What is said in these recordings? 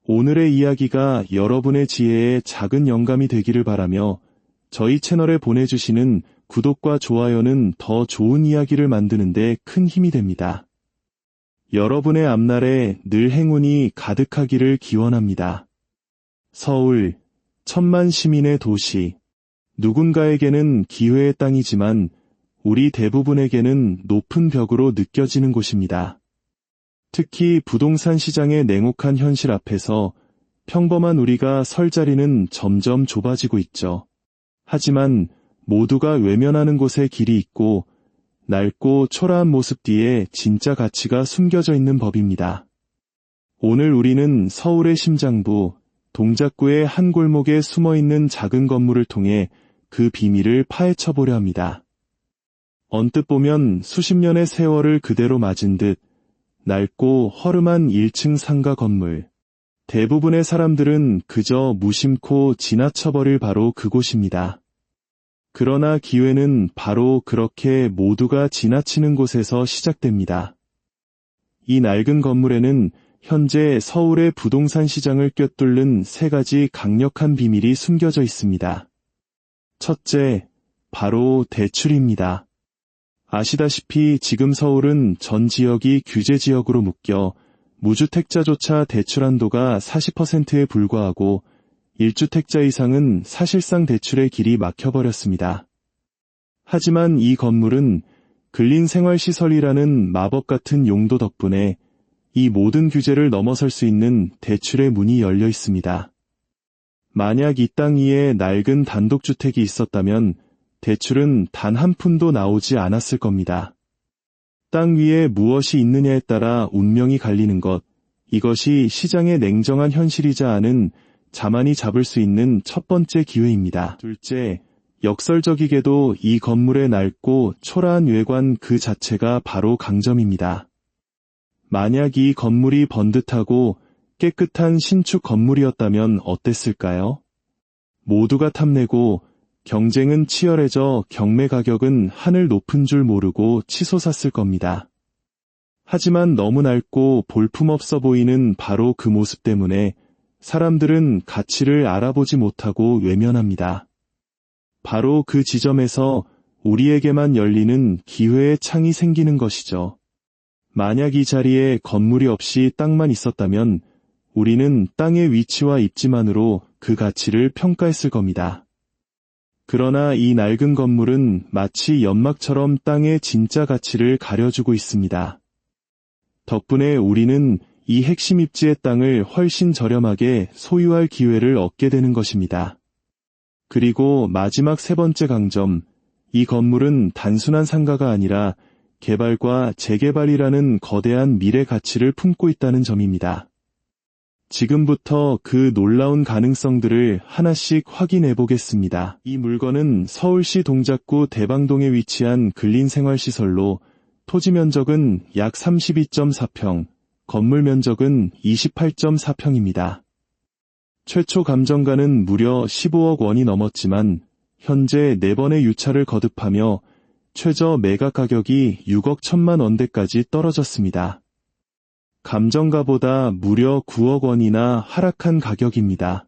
오늘의 이야기가 여러분의 지혜에 작은 영감이 되기를 바라며 저희 채널에 보내주시는 구독과 좋아요는 더 좋은 이야기를 만드는 데 큰 힘이 됩니다. 여러분의 앞날에 늘 행운이 가득하기를 기원합니다. 서울, 1,000만 시민의 도시. 누군가에게는 기회의 땅이지만 우리 대부분에게는 높은 벽으로 느껴지는 곳입니다. 특히 부동산 시장의 냉혹한 현실 앞에서 평범한 우리가 설 자리는 점점 좁아지고 있죠. 하지만 모두가 외면하는 곳에 길이 있고 낡고 초라한 모습 뒤에 진짜 가치가 숨겨져 있는 법입니다. 오늘 우리는 서울의 심장부, 동작구의 한 골목에 숨어있는 작은 건물을 통해 그 비밀을 파헤쳐보려 합니다. 언뜻 보면 수십 년의 세월을 그대로 맞은 듯 낡고 허름한 1층 상가 건물. 대부분의 사람들은 그저 무심코 지나쳐버릴 바로 그곳입니다. 그러나 기회는 바로 그렇게 모두가 지나치는 곳에서 시작됩니다. 이 낡은 건물에는 현재 서울의 부동산 시장을 꿰뚫는 3가지 강력한 비밀이 숨겨져 있습니다. 첫째, 바로 대출입니다. 아시다시피 지금 서울은 전 지역이 규제 지역으로 묶여 무주택자조차 대출 한도가 40%에 불과하고 1주택자 이상은 사실상 대출의 길이 막혀버렸습니다. 하지만 이 건물은 근린생활시설이라는 마법 같은 용도 덕분에 이 모든 규제를 넘어설 수 있는 대출의 문이 열려 있습니다. 만약 이 땅 위에 낡은 단독주택이 있었다면 대출은 단 한 푼도 나오지 않았을 겁니다. 땅 위에 무엇이 있느냐에 따라 운명이 갈리는 것, 이것이 시장의 냉정한 현실이자 아는 자만이 잡을 수 있는 첫 번째 기회입니다. 둘째, 역설적이게도 이 건물의 낡고 초라한 외관 그 자체가 바로 강점입니다. 만약 이 건물이 번듯하고 깨끗한 신축 건물이었다면 어땠을까요? 모두가 탐내고 경쟁은 치열해져 경매 가격은 하늘 높은 줄 모르고 치솟았을 겁니다. 하지만 너무 낡고 볼품없어 보이는 바로 그 모습 때문에 사람들은 가치를 알아보지 못하고 외면합니다. 바로 그 지점에서 우리에게만 열리는 기회의 창이 생기는 것이죠. 만약 이 자리에 건물이 없이 땅만 있었다면 우리는 땅의 위치와 입지만으로 그 가치를 평가했을 겁니다. 그러나 이 낡은 건물은 마치 연막처럼 땅의 진짜 가치를 가려주고 있습니다. 덕분에 우리는 이 핵심 입지의 땅을 훨씬 저렴하게 소유할 기회를 얻게 되는 것입니다. 그리고 마지막 3번째 강점, 이 건물은 단순한 상가가 아니라 개발과 재개발이라는 거대한 미래 가치를 품고 있다는 점입니다. 지금부터 그 놀라운 가능성들을 하나씩 확인해 보겠습니다. 이 물건은 서울시 동작구 대방동에 위치한 근린생활시설로 토지 면적은 약 32.4평, 건물 면적은 28.4평입니다. 최초 감정가는 무려 15억 원이 넘었지만 현재 4번의 유찰을 거듭하며 최저 매각 가격이 6억 1천만 원대까지 떨어졌습니다. 감정가보다 무려 9억 원이나 하락한 가격입니다.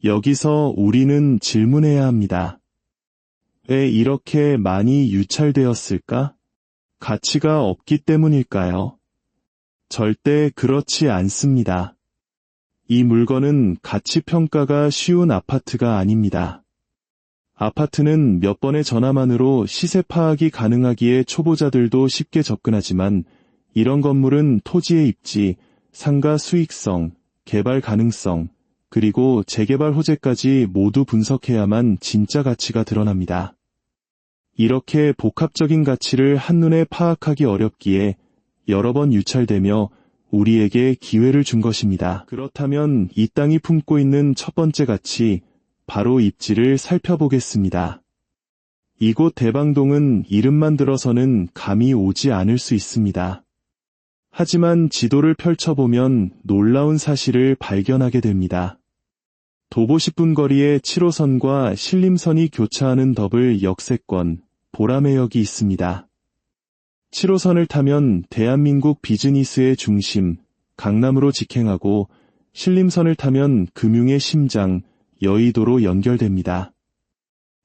여기서 우리는 질문해야 합니다. 왜 이렇게 많이 유찰되었을까? 가치가 없기 때문일까요? 절대 그렇지 않습니다. 이 물건은 가치 평가가 쉬운 아파트가 아닙니다. 아파트는 몇 번의 전화만으로 시세 파악이 가능하기에 초보자들도 쉽게 접근하지만 이런 건물은 토지의 입지, 상가 수익성, 개발 가능성, 그리고 재개발 호재까지 모두 분석해야만 진짜 가치가 드러납니다. 이렇게 복합적인 가치를 한눈에 파악하기 어렵기에 여러 번 유찰되며 우리에게 기회를 준 것입니다. 그렇다면 이 땅이 품고 있는 첫 번째 가치, 바로 입지를 살펴보겠습니다. 이곳 대방동은 이름만 들어서는 감이 오지 않을 수 있습니다. 하지만 지도를 펼쳐보면 놀라운 사실을 발견하게 됩니다. 도보 10분 거리에 7호선과 신림선이 교차하는 더블 역세권, 보라매역이 있습니다. 7호선을 타면 대한민국 비즈니스의 중심, 강남으로 직행하고 신림선을 타면 금융의 심장, 여의도로 연결됩니다.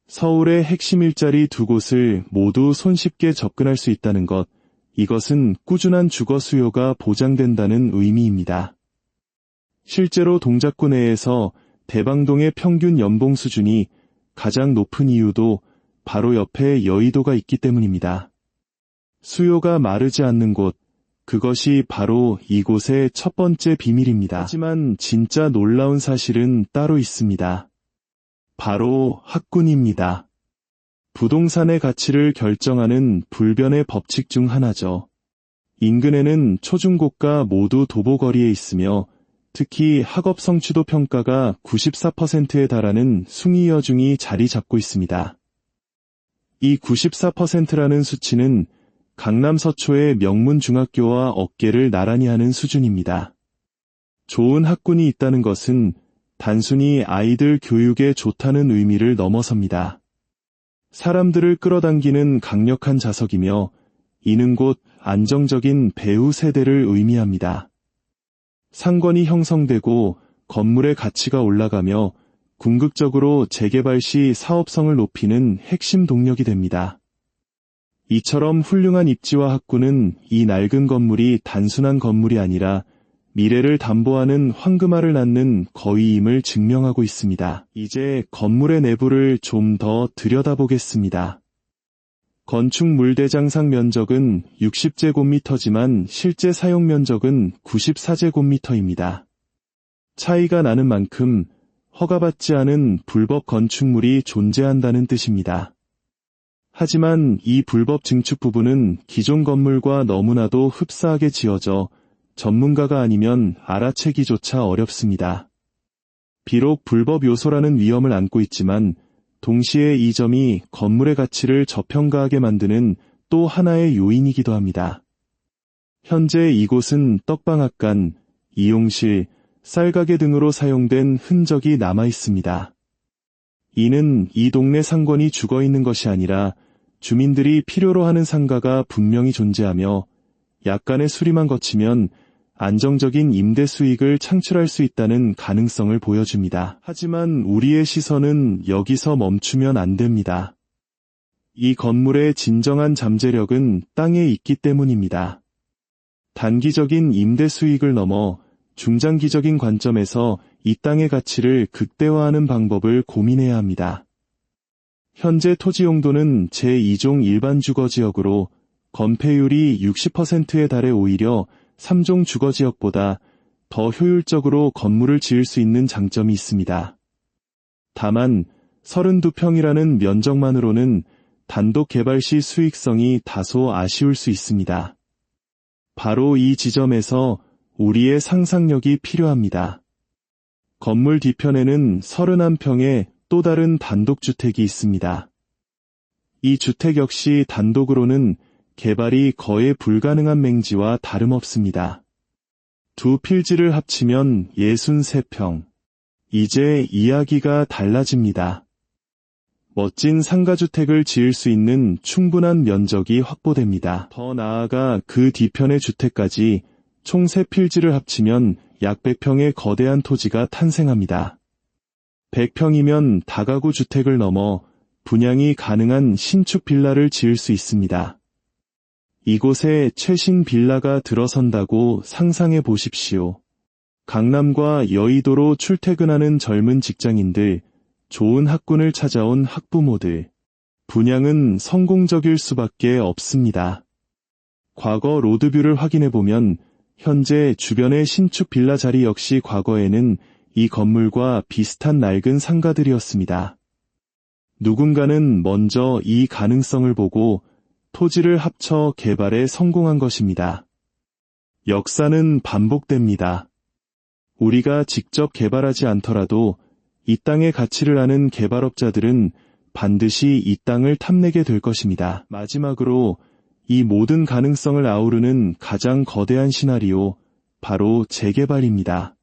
서울의 핵심 일자리 두 곳을 모두 손쉽게 접근할 수 있다는 것, 이것은 꾸준한 주거 수요가 보장된다는 의미입니다. 실제로 동작구 내에서 대방동의 평균 연봉 수준이 가장 높은 이유도 바로 옆에 여의도가 있기 때문입니다. 수요가 마르지 않는 곳, 그것이 바로 이곳의 첫 번째 비밀입니다. 하지만 진짜 놀라운 사실은 따로 있습니다. 바로 학군입니다. 부동산의 가치를 결정하는 불변의 법칙 중 하나죠. 인근에는 초중고가 모두 도보거리에 있으며 특히 학업 성취도 평가가 94%에 달하는 숭의여중이 자리 잡고 있습니다. 이 94%라는 수치는 강남 서초의 명문 중학교와 어깨를 나란히 하는 수준입니다. 좋은 학군이 있다는 것은 단순히 아이들 교육에 좋다는 의미를 넘어섭니다. 사람들을 끌어당기는 강력한 자석이며 이는 곧 안정적인 배후 세대를 의미합니다. 상권이 형성되고 건물의 가치가 올라가며 궁극적으로 재개발 시 사업성을 높이는 핵심 동력이 됩니다. 이처럼 훌륭한 입지와 학군은 이 낡은 건물이 단순한 건물이 아니라 미래를 담보하는 황금알을 낳는 거위임을 증명하고 있습니다. 이제 건물의 내부를 좀 더 들여다보겠습니다. 건축 물대장상 면적은 60제곱미터지만 실제 사용 면적은 94제곱미터입니다. 차이가 나는 만큼 허가받지 않은 불법 건축물이 존재한다는 뜻입니다. 하지만 이 불법 증축 부분은 기존 건물과 너무나도 흡사하게 지어져 전문가가 아니면 알아채기조차 어렵습니다. 비록 불법 요소라는 위험을 안고 있지만 동시에 이 점이 건물의 가치를 저평가하게 만드는 또 하나의 요인이기도 합니다. 현재 이곳은 떡방앗간, 이용실, 쌀가게 등으로 사용된 흔적이 남아 있습니다. 이는 이 동네 상권이 죽어있는 것이 아니라 주민들이 필요로 하는 상가가 분명히 존재하며 약간의 수리만 거치면 안정적인 임대 수익을 창출할 수 있다는 가능성을 보여줍니다. 하지만 우리의 시선은 여기서 멈추면 안 됩니다. 이 건물의 진정한 잠재력은 땅에 있기 때문입니다. 단기적인 임대 수익을 넘어 중장기적인 관점에서 이 땅의 가치를 극대화하는 방법을 고민해야 합니다. 현재 토지 용도는 제2종 일반 주거지역으로 건폐율이 60%에 달해 오히려 3종 주거지역보다 더 효율적으로 건물을 지을 수 있는 장점이 있습니다. 다만 32평이라는 면적만으로는 단독 개발 시 수익성이 다소 아쉬울 수 있습니다. 바로 이 지점에서 우리의 상상력이 필요합니다. 건물 뒤편에는 31평의 또 다른 단독주택이 있습니다. 이 주택 역시 단독으로는 개발이 거의 불가능한 맹지와 다름없습니다. 두 필지를 합치면 63평. 이제 이야기가 달라집니다. 멋진 상가주택을 지을 수 있는 충분한 면적이 확보됩니다. 더 나아가 그 뒤편의 주택까지 총 3필지를 합치면 약 100평의 거대한 토지가 탄생합니다. 100평이면 다가구 주택을 넘어 분양이 가능한 신축 빌라를 지을 수 있습니다. 이곳에 최신 빌라가 들어선다고 상상해 보십시오. 강남과 여의도로 출퇴근하는 젊은 직장인들, 좋은 학군을 찾아온 학부모들, 분양은 성공적일 수밖에 없습니다. 과거 로드뷰를 확인해 보면 현재 주변의 신축 빌라 자리 역시 과거에는 이 건물과 비슷한 낡은 상가들이었습니다. 누군가는 먼저 이 가능성을 보고 토지를 합쳐 개발에 성공한 것입니다. 역사는 반복됩니다. 우리가 직접 개발하지 않더라도 이 땅의 가치를 아는 개발업자들은 반드시 이 땅을 탐내게 될 것입니다. 마지막으로 이 모든 가능성을 아우르는 가장 거대한 시나리오, 바로 재개발입니다.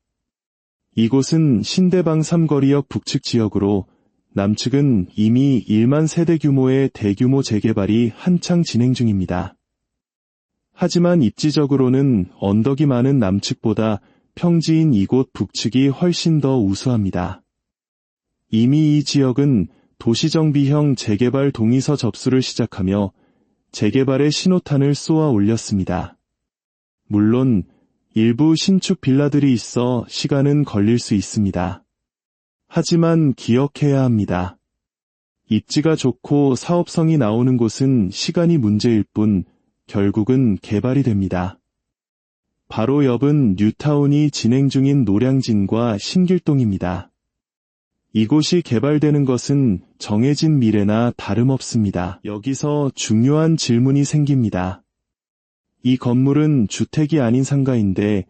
이곳은 신대방 삼거리역 북측 지역으로 남측은 이미 1만 세대 규모의 대규모 재개발이 한창 진행 중입니다. 하지만 입지적으로는 언덕이 많은 남측보다 평지인 이곳 북측이 훨씬 더 우수합니다. 이미 이 지역은 도시정비형 재개발 동의서 접수를 시작하며 재개발의 신호탄을 쏘아 올렸습니다. 물론 일부 신축 빌라들이 있어 시간은 걸릴 수 있습니다. 하지만 기억해야 합니다. 입지가 좋고 사업성이 나오는 곳은 시간이 문제일 뿐 결국은 개발이 됩니다. 바로 옆은 뉴타운이 진행 중인 노량진과 신길동입니다. 이곳이 개발되는 것은 정해진 미래나 다름없습니다. 여기서 중요한 질문이 생깁니다. 이 건물은 주택이 아닌 상가인데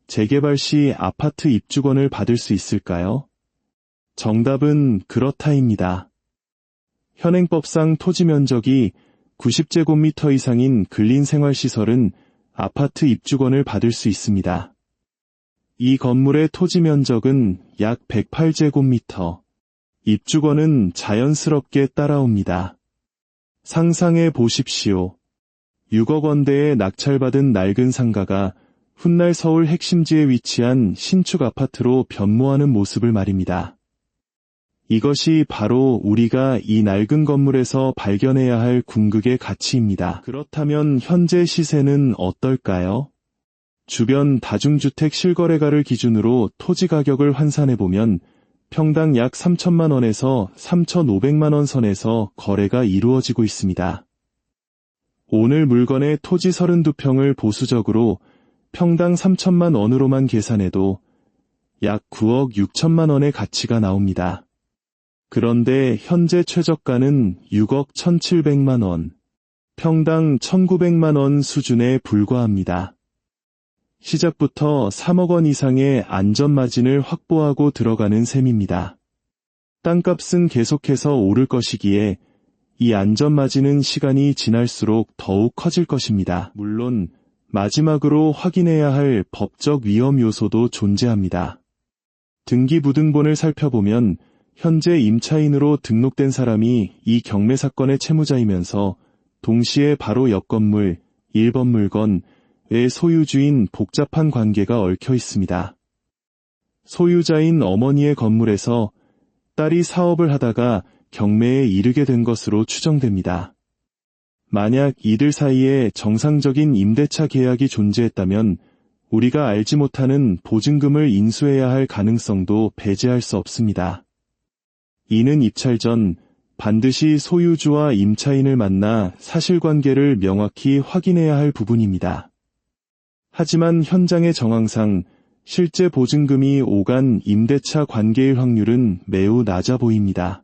재개발 시 아파트 입주권을 받을 수 있을까요? 정답은 그렇다입니다. 현행법상 토지 면적이 90제곱미터 이상인 근린생활시설은 아파트 입주권을 받을 수 있습니다. 이 건물의 토지 면적은 약 108제곱미터. 입주권은 자연스럽게 따라옵니다. 상상해 보십시오. 6억 원대의 낙찰받은 낡은 상가가 훗날 서울 핵심지에 위치한 신축 아파트로 변모하는 모습을 말입니다. 이것이 바로 우리가 이 낡은 건물에서 발견해야 할 궁극의 가치입니다. 그렇다면 현재 시세는 어떨까요? 주변 다중주택 실거래가를 기준으로 토지 가격을 환산해보면 평당 약 3천만 원에서 3,500만 원 선에서 거래가 이루어지고 있습니다. 오늘 물건의 토지 32평을 보수적으로 평당 3천만 원으로만 계산해도 약 9억 6천만 원의 가치가 나옵니다. 그런데 현재 최저가는 6억 1,700만 원, 평당 1,900만 원 수준에 불과합니다. 시작부터 3억 원 이상의 안전마진을 확보하고 들어가는 셈입니다. 땅값은 계속해서 오를 것이기에 이 안전마진은 시간이 지날수록 더욱 커질 것입니다. 물론 마지막으로 확인해야 할 법적 위험 요소도 존재합니다. 등기부등본을 살펴보면 현재 임차인으로 등록된 사람이 이 경매 사건의 채무자이면서 동시에 바로 옆 건물, 1번 물건의 소유주인 복잡한 관계가 얽혀 있습니다. 소유자인 어머니의 건물에서 딸이 사업을 하다가 경매에 이르게 된 것으로 추정됩니다. 만약 이들 사이에 정상적인 임대차 계약이 존재했다면 우리가 알지 못하는 보증금을 인수해야 할 가능성도 배제할 수 없습니다. 이는 입찰 전 반드시 소유주와 임차인을 만나 사실관계를 명확히 확인해야 할 부분입니다. 하지만 현장의 정황상 실제 보증금이 오간 임대차 관계일 확률은 매우 낮아 보입니다.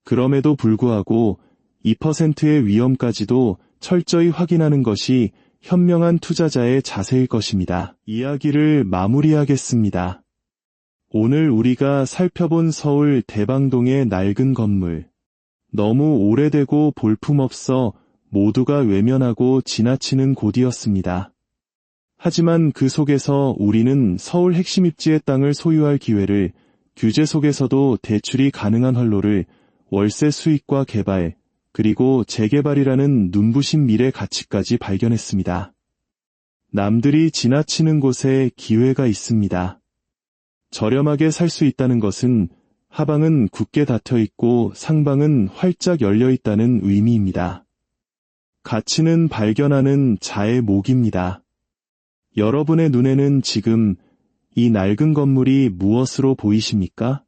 그럼에도 불구하고 2%의 위험까지도 철저히 확인하는 것이 현명한 투자자의 자세일 것입니다. 이야기를 마무리하겠습니다. 오늘 우리가 살펴본 서울 대방동의 낡은 건물. 너무 오래되고 볼품없어 모두가 외면하고 지나치는 곳이었습니다. 하지만 그 속에서 우리는 서울 핵심 입지의 땅을 소유할 기회를, 규제 속에서도 대출이 가능한 활로를, 월세 수익과 개발, 그리고 재개발이라는 눈부신 미래 가치까지 발견했습니다. 남들이 지나치는 곳에 기회가 있습니다. 저렴하게 살 수 있다는 것은 하방은 굳게 닫혀 있고 상방은 활짝 열려 있다는 의미입니다. 가치는 발견하는 자의 몫입니다. 여러분의 눈에는 지금 이 낡은 건물이 무엇으로 보이십니까?